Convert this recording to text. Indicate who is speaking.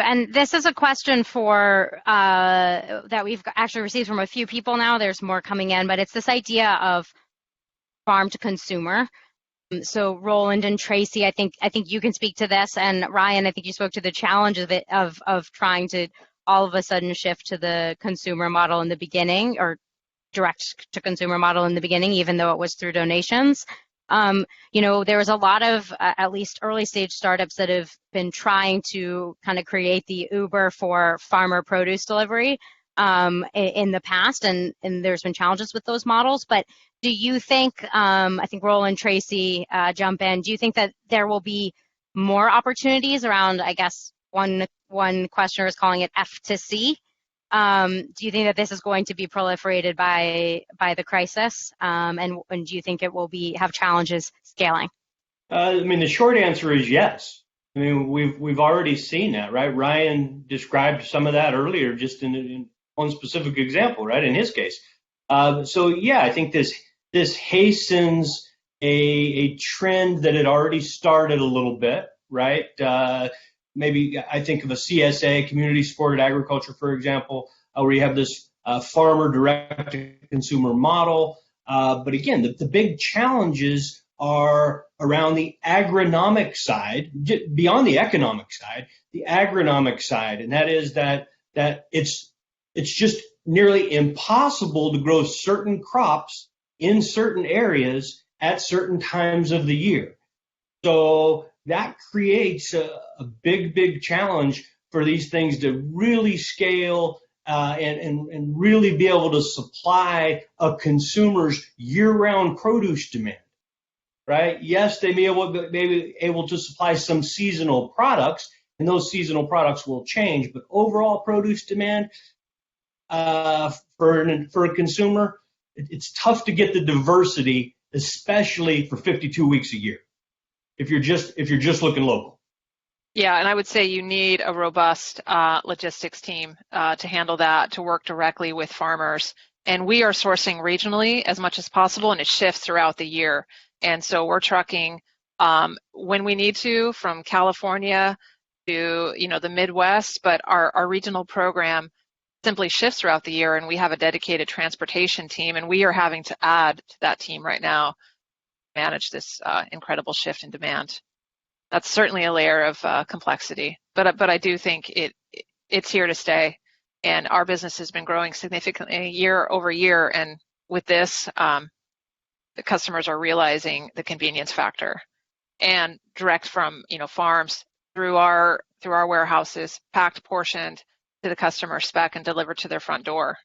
Speaker 1: And this is a question for that we've actually received from a few people now. There's more coming in, but it's this idea of farm to consumer. So Roland and Tracy, I think you can speak to this, and Ryan, I think you spoke to the challenge of it of trying to all of a sudden shift to the consumer model in the beginning, or direct to consumer model in the beginning, even though it was through donations. There was a lot of at least early stage startups that have been trying to kind of create the Uber for farmer produce delivery in the past, and there's been challenges with those models. But do you think, I think Roland, Tracy, jump in, do you think that there will be more opportunities around, I guess one questioner is calling it F to C? Do you think that this is going to be proliferated by the crisis? And do you think it will have challenges scaling?
Speaker 2: The short answer is yes. We've already seen that, right? Ryan described some of that earlier, just in one specific example, right? In his case. So yeah, I think this hastens a trend that had already started a little bit, right? Maybe I think of a CSA, community supported agriculture, for example, where you have this farmer direct to consumer model. But again, the big challenges are around the agronomic side, beyond the economic side, the agronomic side. And that is that it's just nearly impossible to grow certain crops in certain areas at certain times of the year. So that creates a big challenge for these things to really scale and really be able to supply a consumer's year-round produce demand, right? Yes, they may be able to supply some seasonal products, and those seasonal products will change, but overall produce demand for a consumer, it's tough to get the diversity, especially for 52 weeks a year, if you're just looking local.
Speaker 3: Yeah, and I would say you need a robust logistics team to handle that, to work directly with farmers. And we are sourcing regionally as much as possible, and it shifts throughout the year. And so we're trucking when we need to, from California to the Midwest, but our regional program simply shifts throughout the year, and we have a dedicated transportation team, and we are having to add to that team right now to manage this incredible shift in demand. That's certainly a layer of complexity, but I do think it's here to stay, and our business has been growing significantly year over year, and with this, the customers are realizing the convenience factor, and direct from farms through our warehouses, packed, portioned to the customer spec and delivered to their front door.